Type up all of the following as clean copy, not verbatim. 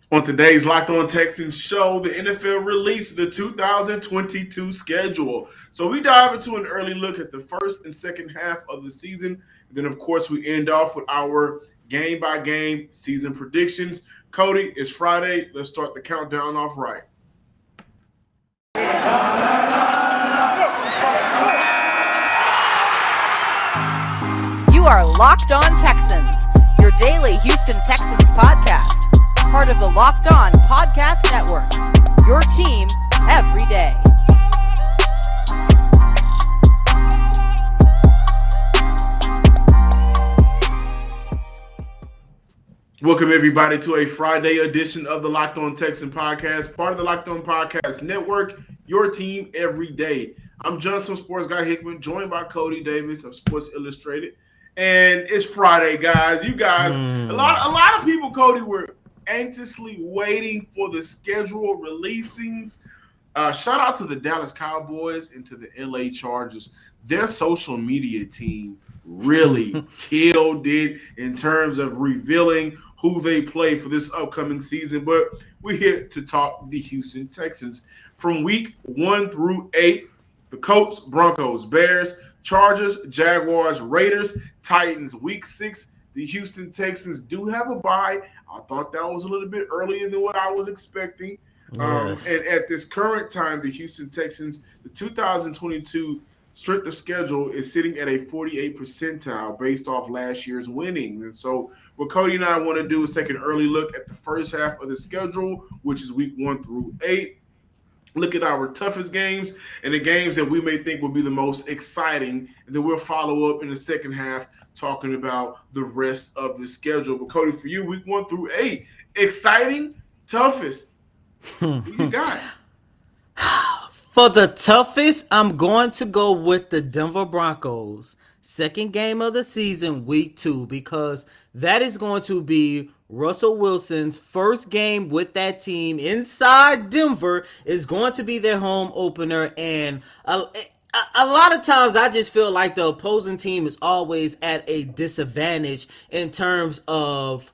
On today's Locked On Texans show, the NFL released the 2022 schedule. So we dive into an early look at the first and second half of the season. And then, of course, we end off with our game by game season predictions. Cody, it's Friday. Let's start the countdown off right. You are Locked On Texans, your daily Houston Texans podcast. Part of the Locked On Podcast Network, your team every day. Welcome, everybody, to a Friday edition of the Locked On Texan podcast, part of the Locked On Podcast Network, your team every day. I'm Johnson Sports Guy Hickman, joined by Cody Davis of Sports Illustrated. And it's Friday, guys. You guys, a lot of people, Cody, were anxiously waiting for the schedule releasings. Shout out to the Dallas Cowboys and to the LA Chargers. Their social media team really killed it in terms of revealing who they play for this upcoming season. But we're here to talk the Houston Texans. From week 1 through 8, the Colts, Broncos, Bears, Chargers, Jaguars, Raiders, Titans. Week 6, the Houston Texans do have a bye. I thought that was a little bit earlier than what I was expecting. Yes. And at this current time, the Houston Texans, the 2022 strength of schedule is sitting at a 48th percentile based off last year's winnings. And so what Cody and I want to do is take an early look at the first half of the schedule, which is week 1 through 8. Look at our toughest games and the games that we may think will be the most exciting. And then we'll follow up in the second half talking about the rest of the schedule. But Cody, for you, week 1 through 8, exciting, toughest. Who you got? For the toughest, I'm going to go with the Denver Broncos. Second game of the season, week 2, because that is going to be Russell Wilson's first game with that team inside Denver. Is going to be their home opener, and a lot of times I just feel like the opposing team is always at a disadvantage in terms of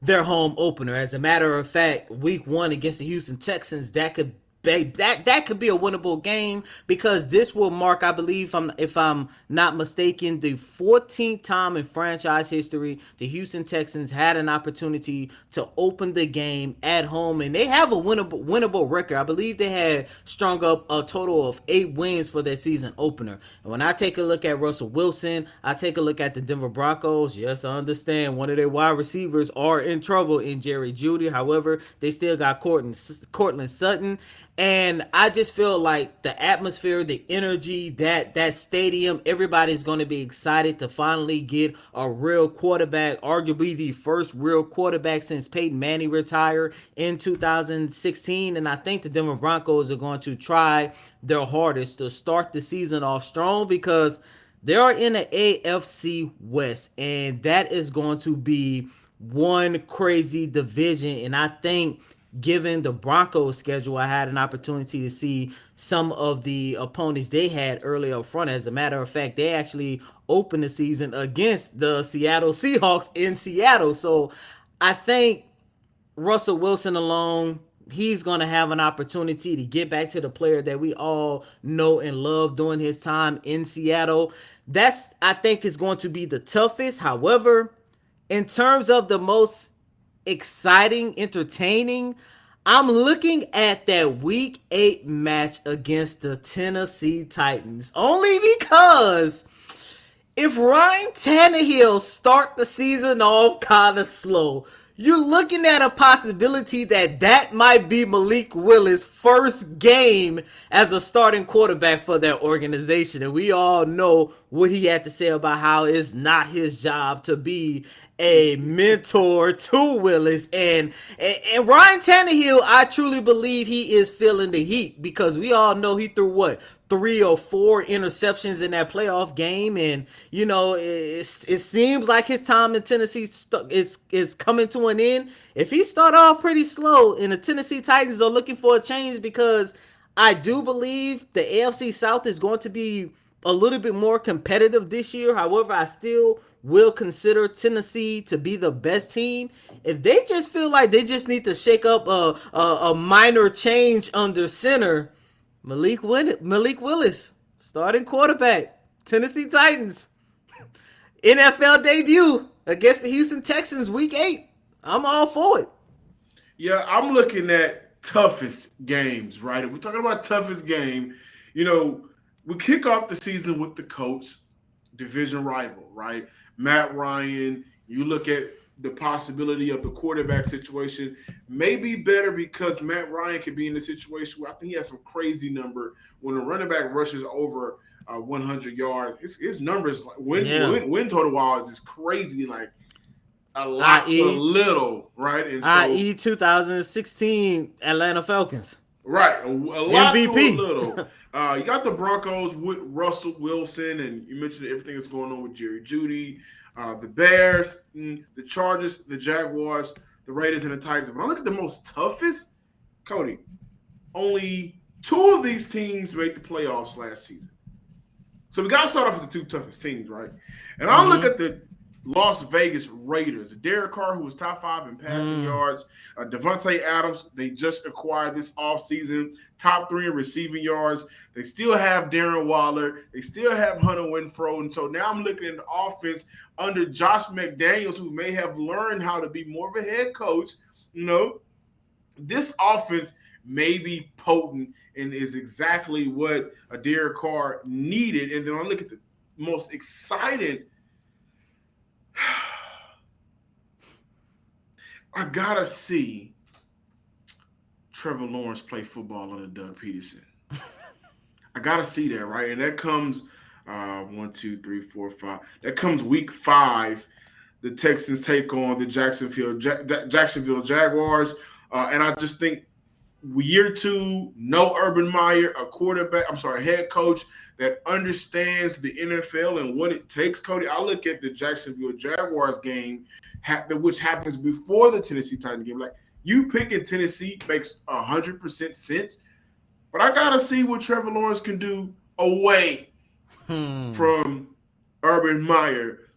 their home opener. As a matter of fact, week 1 against the Houston Texans, that could be a winnable game, because this will mark, I believe, if I'm not mistaken, the 14th time in franchise history the Houston Texans had an opportunity to open the game at home, and they have a winnable record. I believe they had strung up a total of 8 wins for their season opener. And when I take a look at Russell Wilson, I take a look at the Denver Broncos. Yes, I understand one of their wide receivers are in trouble in Jerry Jeudy. However, they still got Cortland Sutton. And I just feel like the atmosphere, the energy, that stadium, everybody's going to be excited to finally get a real quarterback, arguably the first real quarterback since Peyton Manning retired in 2016. And I think the Denver Broncos are going to try their hardest to start the season off strong, because they are in the AFC West, and that is going to be one crazy division. And I think, given the Broncos schedule, I had an opportunity to see some of the opponents they had early up front. As a matter of fact, they actually opened the season against the Seattle Seahawks in Seattle. So I think Russell Wilson alone, he's going to have an opportunity to get back to the player that we all know and love during his time in Seattle. That's, I think, is going to be the toughest. However, in terms of the most exciting, entertaining, I'm looking at that week 8 match against the Tennessee Titans, only because if Ryan Tannehill start the season off kind of slow, you're looking at a possibility that might be Malik Willis' first game as a starting quarterback for that organization. And we all know what he had to say about how it's not his job to be a mentor to Willis. And Ryan Tannehill, I truly believe he is feeling the heat, because we all know he threw 3 or 4 interceptions in that playoff game. And, you know, it seems like his time in Tennessee is coming to an end. If he start off pretty slow, and the Tennessee Titans are looking for a change, because I do believe the AFC South is going to be a little bit more competitive this year. However, I still will consider Tennessee to be the best team, if they just feel like they just need to shake up a minor change under center, Malik Willis, starting quarterback, Tennessee Titans, NFL debut against the Houston Texans, Week 8. I'm all for it. Yeah, I'm looking at toughest games, right? If we're talking about toughest game, you know, we kick off the season with the Colts, division rival, right? Matt Ryan, you look at the possibility of the quarterback situation may be better because Matt Ryan could be in a situation where I think he has some crazy number when a running back rushes over 100 yards. His numbers, Yeah. win total wise, is crazy, like a lot to a I.e. little, right? And so i.e. 2016 Atlanta Falcons. right, a lot to a MVP. little. You got the Broncos with Russell Wilson, and you mentioned everything that's going on with Jerry Jeudy, the Bears, the Chargers, the Jaguars, the Raiders, and the Titans. But I look at the most toughest, Cody, only two of these teams made the playoffs last season. So we got to start off with the two toughest teams, right? And I'll look at the Las Vegas Raiders. Derek Carr, who was top 5 in passing yards. Devontae Adams, they just acquired this offseason, top 3 in receiving yards. They still have Darren Waller. They still have Hunter Renfrow. And so now I'm looking at the offense under Josh McDaniels, who may have learned how to be more of a head coach. You know, this offense may be potent and is exactly what a Derek Carr needed. And then I look at the most exciting – I gotta see Trevor Lawrence play football under Doug Peterson. I gotta see that, right? And that comes 1, 2, 3, 4, 5. That comes week 5. The Texans take on the Jacksonville Jaguars, and I just think year 2, no Urban Meyer, a head coach that understands the NFL and what it takes. Cody, I look at the Jacksonville Jaguars game, which happens before the Tennessee Titans game. Like, you picking Tennessee makes 100% sense, but I gotta see what Trevor Lawrence can do away from Urban Meyer.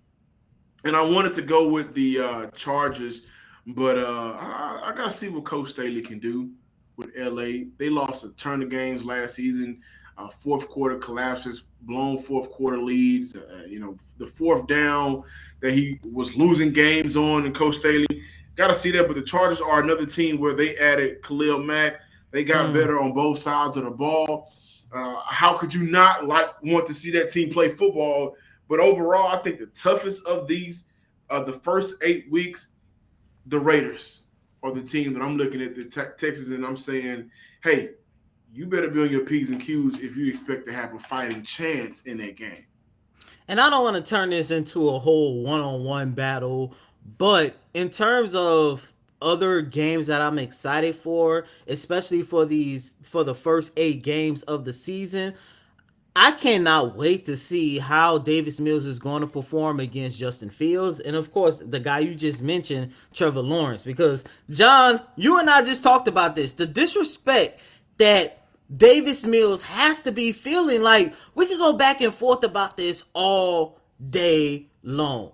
And I wanted to go with the Chargers, but I gotta see what Coach Staley can do with LA. They lost a ton of games last season. Fourth quarter collapses, blown fourth quarter leads. The fourth down that he was losing games on, and Coach Staley got to see that. But the Chargers are another team where they added Khalil Mack. They got better on both sides of the ball. How could you not want to see that team play football? But overall, I think the toughest of these, the first 8 weeks, the Raiders are the team that I'm looking at the Texans, and I'm saying, hey, you better be on your P's and Q's if you expect to have a fighting chance in that game. And I don't want to turn this into a whole one-on-one battle, but in terms of other games that I'm excited for, especially for the first 8 games of the season, I cannot wait to see how Davis Mills is going to perform against Justin Fields, and of course the guy you just mentioned, Trevor Lawrence. Because John, you and I just talked about this, the disrespect that Davis Mills has to be feeling. Like, we can go back and forth about this all day long.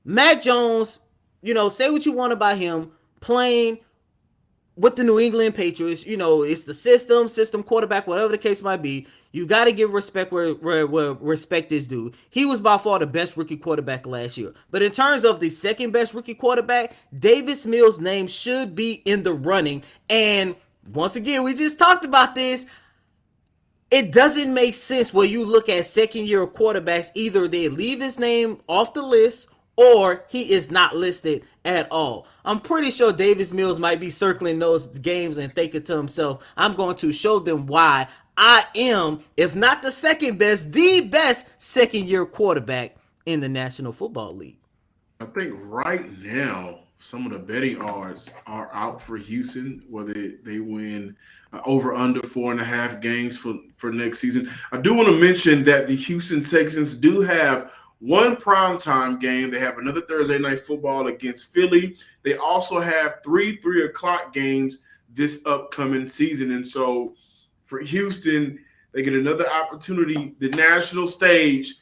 Mac Jones, say what you want about him, playing with the New England Patriots. It's the system quarterback, whatever the case might be. You got to give respect where respect is due. He was by far the best rookie quarterback last year. But in terms of the second best rookie quarterback, Davis Mills' name should be in the running. And once again, we just talked about this. It doesn't make sense where you look at second-year quarterbacks. Either they leave his name off the list or he is not listed at all. I'm pretty sure Davis Mills might be circling those games and thinking to himself, I'm going to show them why I am, if not the second best, the best second-year quarterback in the National Football League. I think right now some of the betting odds are out for Houston, whether they win over under 4.5 games for next season. I do want to mention that the Houston Texans do have one primetime game. They have another Thursday night football against Philly. They also have 3 o'clock games this upcoming season. And so for Houston, they get another opportunity, the national stage,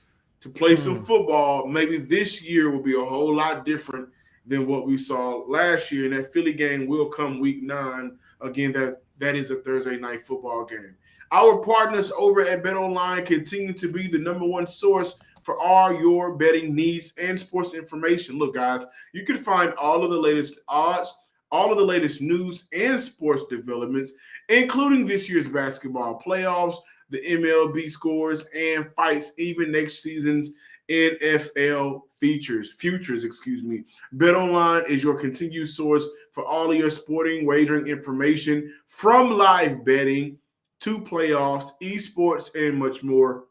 to play some football. Maybe this year will be a whole lot different than what we saw last year. And that Philly game will come week 9. Again, that is a Thursday night football game. Our partners over at BetOnline continue to be the number one source for all your betting needs and sports information. Look, guys, you can find all of the latest odds, all of the latest news and sports developments, including this year's basketball playoffs, the MLB scores and fights, even next season's NFL futures, excuse me. BetOnline is your continued source for all of your sporting wagering information, from live betting to playoffs, esports, and much more.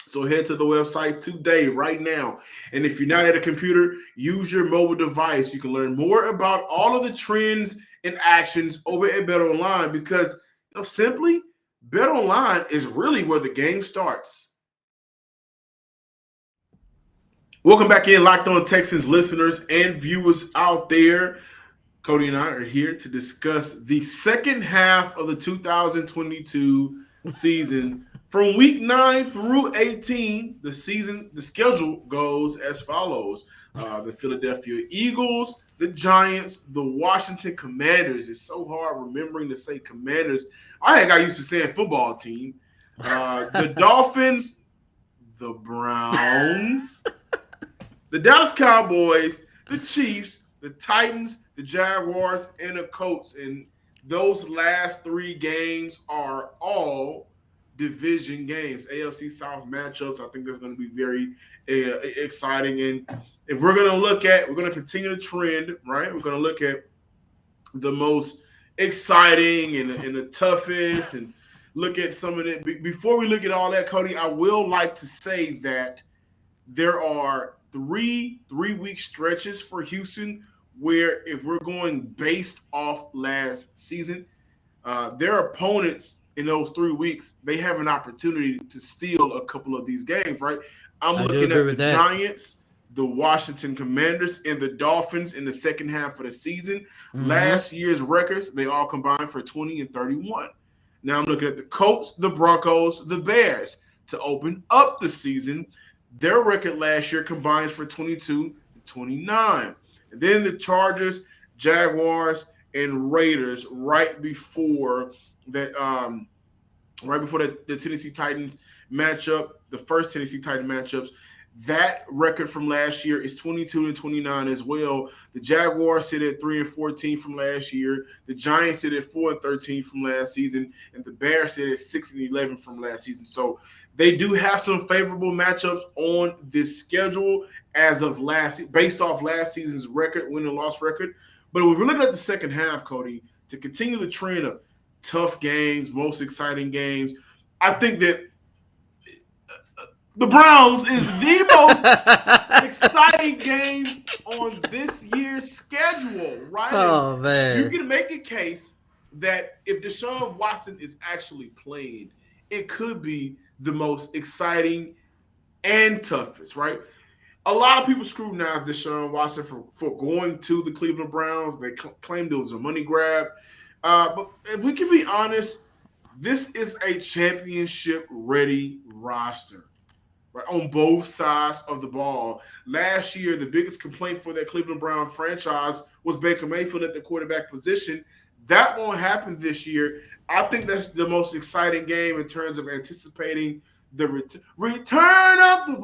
So head to the website today, right now. And if you're not at a computer, use your mobile device. You can learn more about all of the trends and actions over at BetOnline, because simply BetOnline is really where the game starts. Welcome back in, Locked On Texans listeners and viewers out there. Cody and I are here to discuss the second half of the 2022 season. From week 9 through 18, the schedule goes as follows. The Philadelphia Eagles, the Giants, the Washington Commanders. It's so hard remembering to say Commanders. I got used to saying football team. The Dolphins, the Browns, the Dallas Cowboys, the Chiefs, the Titans, the Jaguars, and the Colts. And those last 3 games are all division games, AFC South matchups. I think that's going to be very exciting. And if we're going to continue the trend, right? We're going to look at the most exciting and the toughest, and look at some of it. Before we look at all that, Cody, I will like to say that there are 3-week stretches for Houston where, if we're going based off last season, their opponents in those 3 weeks, they have an opportunity to steal a couple of these games, right? I'm looking at the Giants, the Washington Commanders, and the Dolphins in the second half of the season. Mm-hmm. Last year's records, they all combined for 20 and 31. Now I'm looking at the Colts, the Broncos, the Bears to open up the season. Their record last year combines for 22 and 29. And then the Chargers, Jaguars, and Raiders right before that, the Tennessee Titans matchup, the first Tennessee Titan matchups. That record from last year is 22 and 29 as well. The Jaguars sit at 3 and 14 from last year. The Giants sit at 4 and 13 from last season, and the Bears sit at 6 and 11 from last season. So they do have some favorable matchups on this schedule as of based off last season's record, win and loss record. But if we're looking at the second half, Cody, to continue the trend of tough games, most exciting games, I think that the Browns is the most exciting game on this year's schedule, right? Oh, man. You can make a case that if Deshaun Watson is actually playing, it could be the most exciting and toughest, right? A lot of people scrutinize Deshaun Watson for going to the Cleveland Browns. They claimed it was a money grab. But if we can be honest, this is a championship-ready roster, right, on both sides of the ball. Last year, the biggest complaint for that Cleveland Brown franchise was Baker Mayfield at the quarterback position. That won't happen this year. I think that's the most exciting game in terms of anticipating the return of the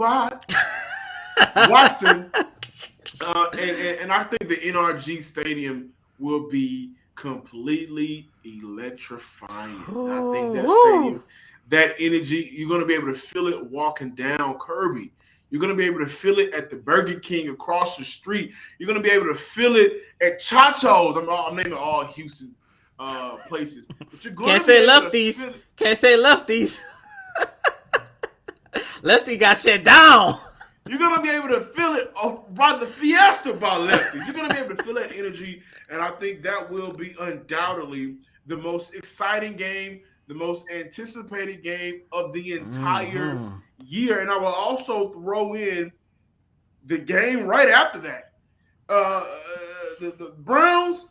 Watson. And I think the NRG Stadium will be completely electrifying. And I think that stadium, that energy, you're going to be able to feel it walking down Kirby. You're going to be able to feel it at the Burger King across the street. You're going to be able to feel it at Chacho's. I'm naming all Houston places. But you're going Can't say lefties. Can't say lefties. Lefty got shut down. You're going to be able to feel it by the Fiesta by Lefties. You're going to be able to feel that energy, and I think that will be undoubtedly the most exciting game, the most anticipated game of the entire year. And I will also throw in the game right after that. The Browns,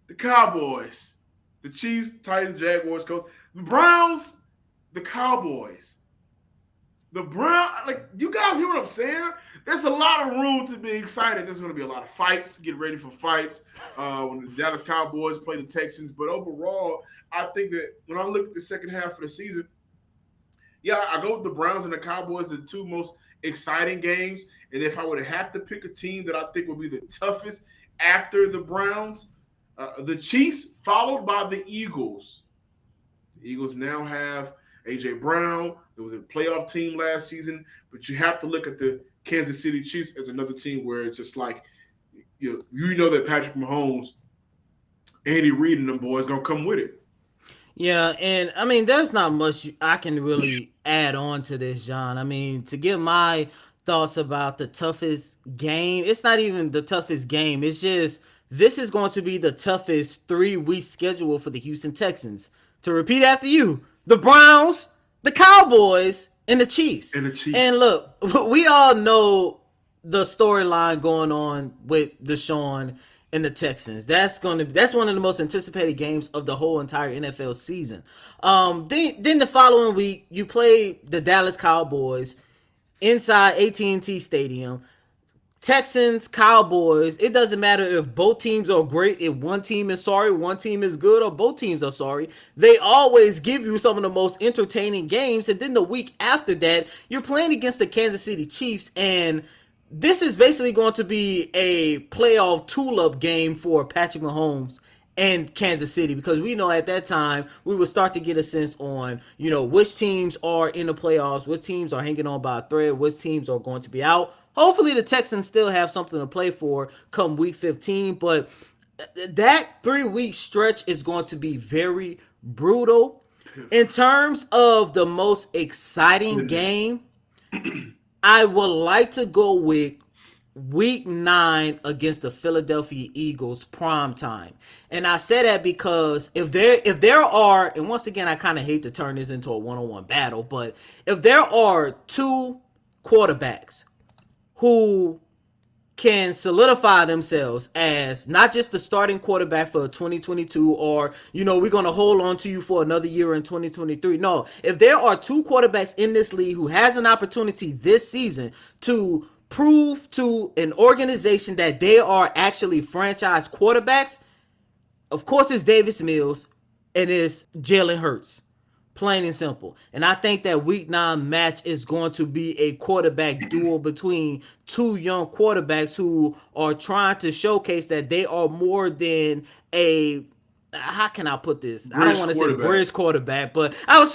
the Cowboys, the Chiefs, Titans, Jaguars, Colts. The Browns, the Cowboys. The Brown, like you guys hear what I'm saying? There's a lot of room to be excited. There's going to be a lot of fights. Get ready for fights when the Dallas Cowboys play the Texans. But overall, I think that when I look at the second half of the season, yeah, I go with the Browns and the Cowboys, the two most exciting games. And if I would have to pick a team that I think would be the toughest after the Browns, the Chiefs, followed by the Eagles. The Eagles now have AJ Brown. It was a playoff team last season, but you have to look at the Kansas City Chiefs as another team where it's just like you know that Patrick Mahomes, Andy Reid, and them boys gonna come with it. Yeah, and I mean, there's not much I can really add on to this, John. I mean, to give my thoughts about the toughest game, it's not even the toughest game. It's just this is going to be the toughest 3 week schedule for the Houston Texans. To repeat after you, the Browns, the Cowboys, and the Chiefs. And the And Chiefs. look, we all know the storyline going on with Deshaun and the Texans. That's one of the most anticipated games of the whole entire NFL season. Then the following week you play the Dallas Cowboys inside AT&T Stadium. Texans, Cowboys, it doesn't matter if both teams are great, if one team is sorry, one team is good, or both teams are sorry. They always give you some of the most entertaining games. And then the week after that, you're playing against the Kansas City Chiefs. And this is basically going to be a playoff tool-up game for Patrick Mahomes and Kansas City, because we know at that time we would start to get a sense on, which teams are in the playoffs, which teams are hanging on by a thread, which teams are going to be out. Hopefully the Texans still have something to play for come week 15, but that 3 week stretch is going to be very brutal. In terms of the most exciting game, I would like to go with week 9 against the Philadelphia Eagles prime time. And I say that because if there are, and once again I kind of hate to turn this into a one-on-one battle, but if there are two quarterbacks who can solidify themselves as not just the starting quarterback for 2022, or we're going to hold on to you for another year in 2023. No, if there are two quarterbacks in this league who has an opportunity this season to prove to an organization that they are actually franchise quarterbacks, of course it's Davis Mills and it's Jalen Hurts. Plain and simple. And I think that week 9 match is going to be a quarterback duel between two young quarterbacks who are trying to showcase that they are more than a, how can I put this? I don't Bridge want to say quarterback. bridge quarterback, but I was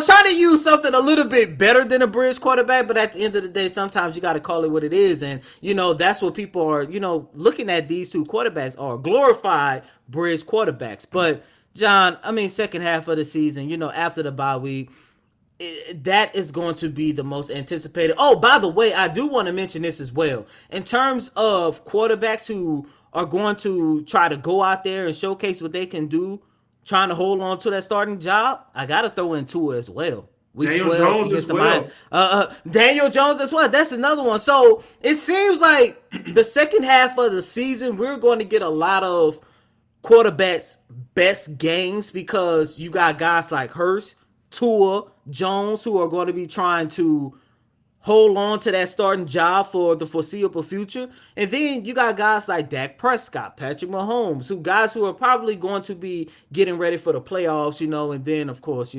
trying to use something a little bit better than a bridge quarterback, but at the end of the day, sometimes you got to call it what it is. And that's what people are, looking at these two quarterbacks are glorified bridge quarterbacks. But John, I mean, second half of the season, after the bye week, that is going to be the most anticipated. Oh, by the way, I do want to mention this as well. In terms of quarterbacks who are going to try to go out there and showcase what they can do, trying to hold on to that starting job, I got to throw in Tua as well. Week Daniel 12 Jones against as the well. Daniel Jones as well. That's another one. So it seems like the second half of the season, we're going to get a lot of quarterbacks' best games, because you got guys like Hurst, Tua, Jones, who are going to be trying to hold on to that starting job for the foreseeable future. And then you got guys like Dak Prescott, Patrick Mahomes, guys who are probably going to be getting ready for the playoffs, and then of course,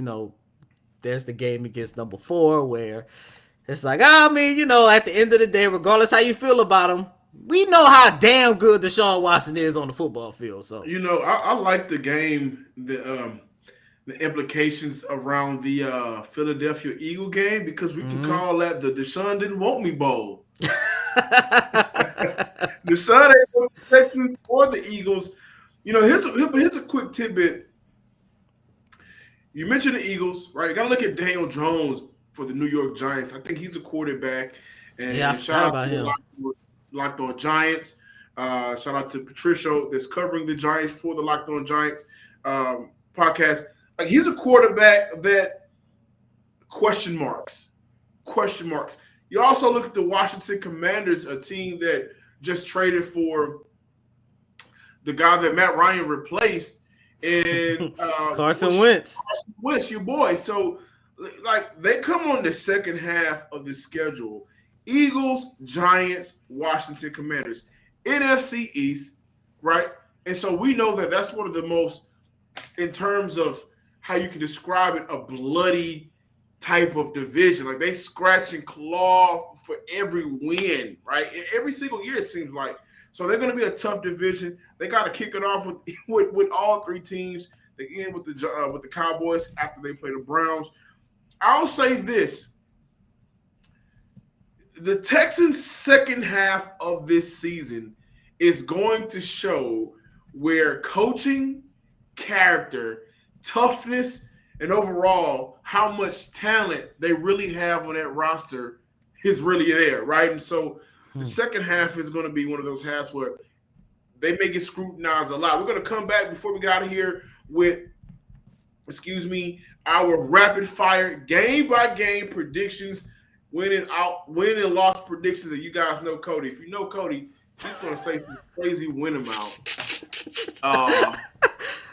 there's the game against number 4 where it's like, I mean, at the end of the day, regardless how you feel about him, we know how damn good Deshaun Watson is on the football field. So I like the game, the implications around the Philadelphia Eagle game, because we can call that the Deshaun didn't want me bowl. Deshaun ain't want the Texans or the Eagles. Here's a quick tidbit. You mentioned the Eagles, right? You got to look at Daniel Jones for the New York Giants. I think he's a quarterback. yeah, I And shout forgot out about to the him. Locked On Giants. Shout out to Patricia that's covering the Giants for the Locked On Giants podcast. Like, he's a quarterback that question marks. You also look at the Washington Commanders, a team that just traded for the guy that Matt Ryan replaced, and Carson Wentz. Carson Wentz, your boy. So Like they come on the second half of the schedule: Eagles, Giants, Washington Commanders, NFC East, right? And so we know that that's one of the most, in terms of how you can describe it, a bloody type of division. Like they scratch and claw for every win, right? Every single year it seems like. So they're going to be a tough division. They got to kick it off with, with all three teams. They end with the Cowboys after they play the Browns. I'll say this: the Texans' second half of this season is going to show where coaching, character, toughness, and overall how much talent they really have on that roster is really there, right? And so the second half is going to be one of those halves where they may get scrutinized a lot. We're going to come back before we get out of here with, our rapid fire game by game predictions, win and loss predictions. And you guys know Cody. If you know Cody, he's going to say some crazy win amount.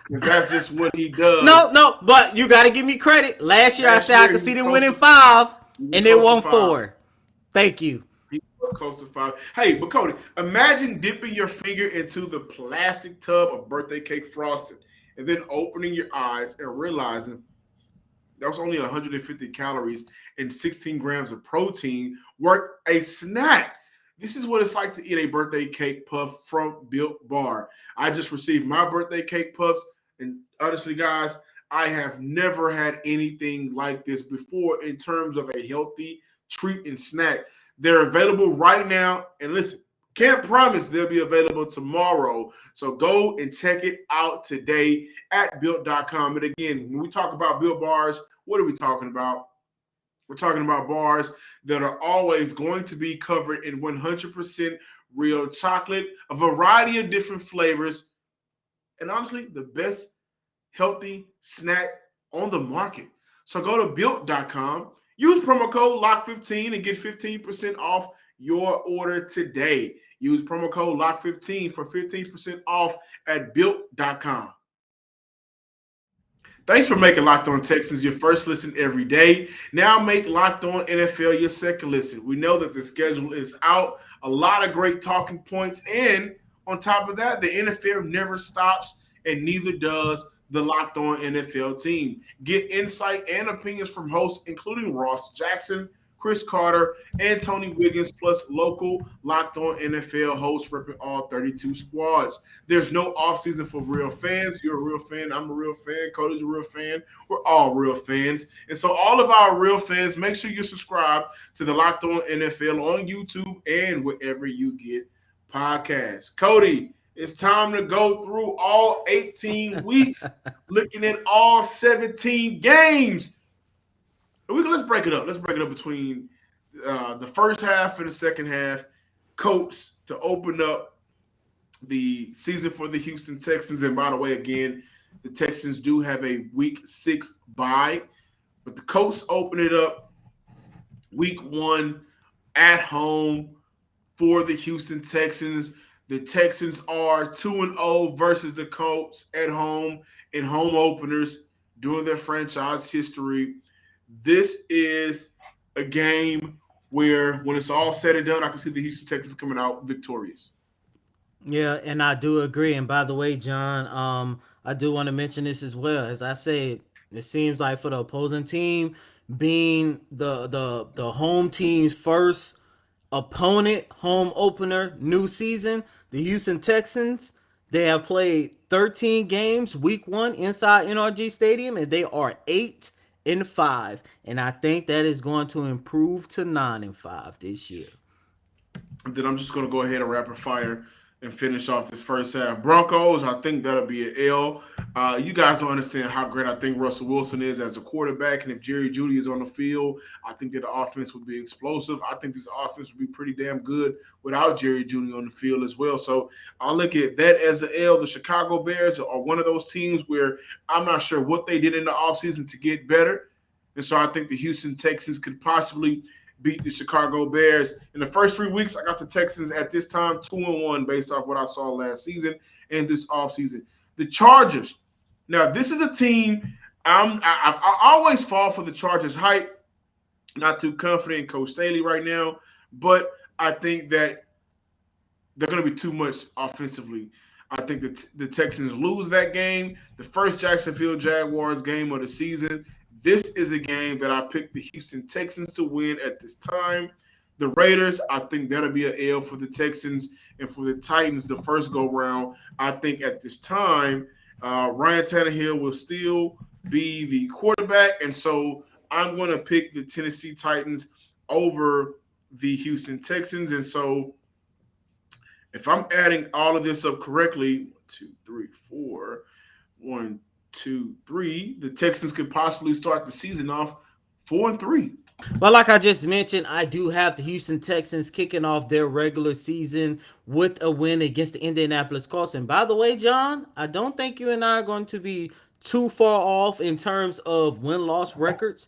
Because that's just what he does. No, but you got to give me credit. Last year I said I could see them winning 5, and they won 4. Thank you. He was close to 5. Hey, but Cody, imagine dipping your finger into the plastic tub of birthday cake frosting and then opening your eyes and realizing that was only 150 calories and 16 grams of protein worth a snack. This is what it's like to eat a birthday cake puff from Built Bar. I just received my birthday cake puffs, and honestly, guys, I have never had anything like this before in terms of a healthy treat and snack. They're available right now, and listen, can't promise they'll be available tomorrow. So go and check it out today at built.com. And again, when we talk about Built Bars, what are we talking about? We're talking about bars that are always going to be covered in 100% real chocolate, a variety of different flavors, and honestly, the best healthy snack on the market. So go to built.com, use promo code LOCK15 and get 15% off your order today. Use promo code LOCK15 for 15% off at built.com. Thanks for making Locked On Texans your first listen every day. Now make Locked On NFL your second listen. We know that the schedule is out, a lot of great talking points, and on top of that, the NFL never stops, and neither does the Locked On NFL team. Get insight and opinions from hosts, including Ross Jackson, Chris Carter, and Tony Wiggins, plus local Locked On NFL hosts repping all 32 squads. There's no offseason for real fans. You're a real fan. I'm a real fan. Cody's a real fan. We're all real fans. And so all of our real fans, make sure you subscribe to the Locked On NFL on YouTube and wherever you get podcasts. Cody, it's time to go through all 18 weeks, looking at all 17 games. Let's break it up. Let's break it up between the first half and the second half. Colts to open up the season for the Houston Texans. And by the way, again, the Texans do have a week 6 bye, but the Colts open it up week 1 at home for the Houston Texans. The Texans are 2-0 versus the Colts at home in home openers during their franchise history. This is a game where, when it's all said and done, I can see the Houston Texans coming out victorious. Yeah, and I do agree. And by the way, John, I do want to mention this as well. As I said, it seems like for the opposing team, being the home team's first opponent, home opener, new season, the Houston Texans, they have played 13 games week 1 inside NRG Stadium, and they are 8-5, and I think that is going to improve to 9-5 this year. And then I'm just going to go ahead and rapid fire and finish off this first half. Broncos, I think that'll be an L. You guys don't understand how great I think Russell Wilson is as a quarterback, and if Jerry Jeudy is on the field, I think that the offense would be explosive. I think this offense would be pretty damn good without Jerry Jeudy on the field as well. So I'll look at that as an L. The Chicago Bears are one of those teams where I'm not sure what they did in the offseason to get better, and so I think the Houston Texans could possibly beat the Chicago Bears. In the first 3 weeks, I got the Texans at this time 2-1 based off what I saw last season and this offseason. The Chargers. Now, this is a team I always fall for the Chargers hype. Not too confident in Coach Staley right now, but I think that they're going to be too much offensively. I think that the Texans lose that game, the first Jacksonville Jaguars game of the season. This is a game that I picked the Houston Texans to win at this time. The Raiders, I think that'll be an L for the Texans, and for the Titans, the first go round. I think at this time, Ryan Tannehill will still be the quarterback, and so I'm going to pick the Tennessee Titans over the Houston Texans, and so if I'm adding all of this up correctly, 1, 2, 3, 4, 1, 2, 3, the Texans could possibly start the season off 4-3. Well, like I just mentioned, I do have the Houston Texans kicking off their regular season with a win against the Indianapolis Colts. And by the way, John, I don't think you and I are going to be too far off in terms of win-loss records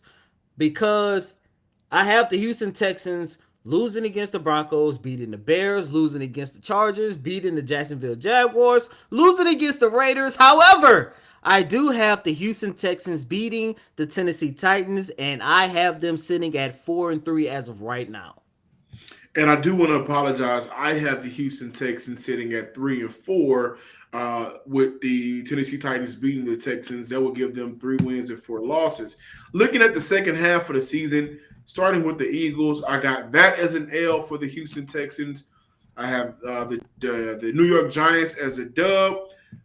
because I have the Houston Texans losing against the Broncos, beating the Bears, losing against the Chargers, beating the Jacksonville Jaguars, losing against the Raiders. However, I do have the Houston Texans beating the Tennessee Titans, and I have them sitting at 4-3 as of right now. And I do want to apologize. I have the Houston Texans sitting at 3-4. With the Tennessee Titans beating the Texans, that will give them 3 wins and 4 losses. Looking at the second half of the season, starting with the Eagles, I got that as an L for the Houston Texans. I have the New York Giants as a dub,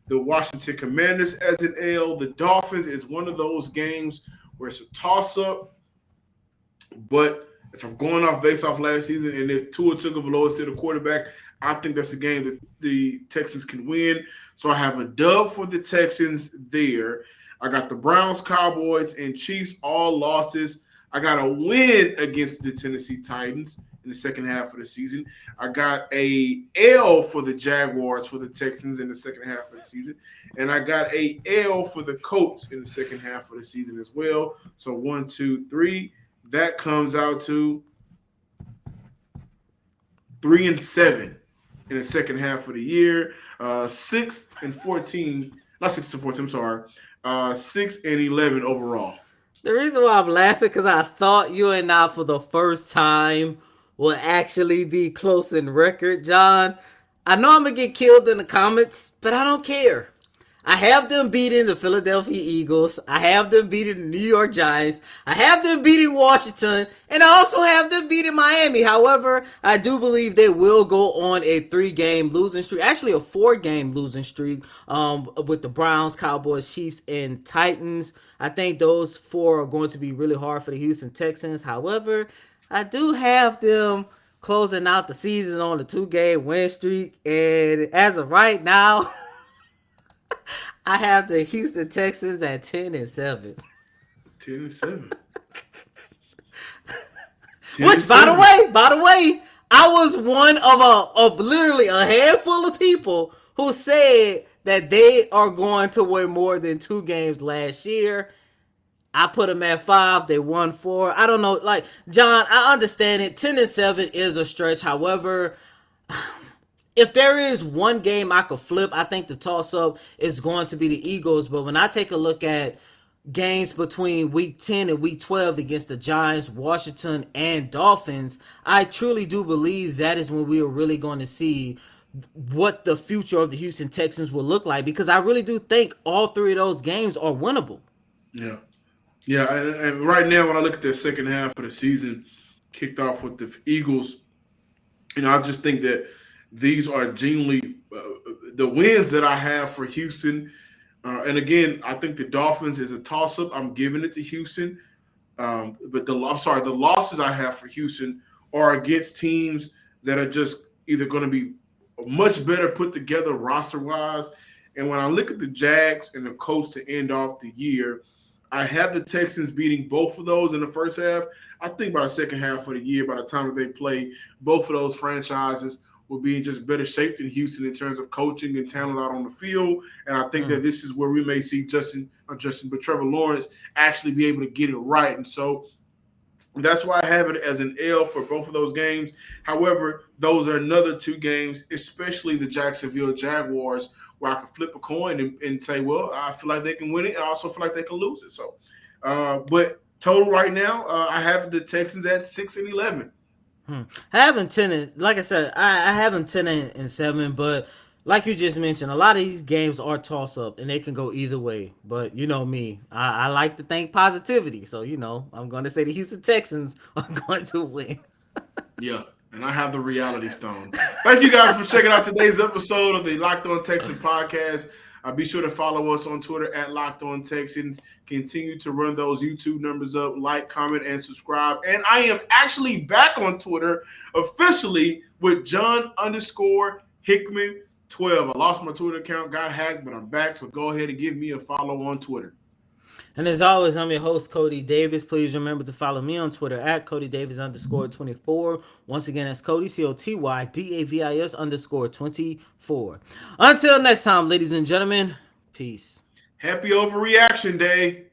the Washington Commanders as an L. The Dolphins is one of those games where it's a toss up, but if I'm going off based off last season, and if Tua Tagovailoa is still the quarterback, I think that's a game that the Texans can win. So I have a dub for the Texans there. I got the Browns, Cowboys, and Chiefs all losses. I got a win against the Tennessee Titans in the second half of the season. I got a L for the Jaguars for the Texans in the second half of the season. And I got a L for the Colts in the second half of the season as well. So 1, 2, 3. That comes out to 3-7 in the second half of the year. 6-14, not 6-14. I'm sorry. 6-11 overall. The reason why I'm laughing because I thought you and I, for the first time, will actually be close in record, John. I know I'm gonna get killed in the comments, but I don't care. I have them beating the Philadelphia Eagles. I have them beating the New York Giants. I have them beating Washington. And I also have them beating Miami. However, I do believe they will go on a 3-game losing streak. Actually, a 4-game losing streak with the Browns, Cowboys, Chiefs, and Titans. I think those 4 are going to be really hard for the Houston Texans. However, I do have them closing out the season on a 2-game win streak. And as of right now... I have the Houston Texans at 10-7. 10-7. Which, by the way, I was one of literally a handful of people who said that they are going to win more than 2 games last year. I put them at 5. They won 4. I don't know. Like, John, I understand it. 10-7 is a stretch. However, if there is one game I could flip, I think the toss-up is going to be the Eagles. But when I take a look at games between Week 10 and Week 12 against the Giants, Washington, and Dolphins, I truly do believe that is when we are really going to see what the future of the Houston Texans will look like. Because I really do think all 3 of those games are winnable. Yeah. Yeah, and right now when I look at the second half of the season, kicked off with the Eagles, I just think that these are genuinely the wins that I have for Houston. And again, I think the Dolphins is a toss-up. I'm giving it to Houston. But the losses I have for Houston are against teams that are just either going to be much better put together roster-wise. And when I look at the Jags and the Colts to end off the year, I have the Texans beating both of those in the first half. I think by the second half of the year, by the time that they play, both of those franchises will be in just better shape than Houston in terms of coaching and talent out on the field. And I think that this is where we may see Trevor Lawrence actually be able to get it right. And so that's why I have it as an L for both of those games. However, those are another 2 games, especially the Jacksonville Jaguars, where I can flip a coin and say, well, I feel like they can win it, and I also feel like they can lose it. So, but total right now, I have the Texans at 6-11. I have them 10 and, like I said, I have them 10-7, but like you just mentioned, a lot of these games are toss up and they can go either way. But you know me, I like to think positivity, so I'm going to say the Houston Texans are going to win. Yeah, and I have the reality stone. Thank you guys for checking out today's episode of the Locked On Texan podcast. Be sure to follow us on Twitter at Locked On Texans. Continue to run those YouTube numbers up, like, comment, and subscribe. And I am actually back on Twitter officially with John_Hickman12. I lost my Twitter account, got hacked, but I'm back. So go ahead and give me a follow on Twitter. And as always, I'm your host, Cody Davis. Please remember to follow me on Twitter at CodyDavis_24. Once again, that's Cody, COTYDAVIS_24. Until next time, ladies and gentlemen, peace. Happy Overreaction Day.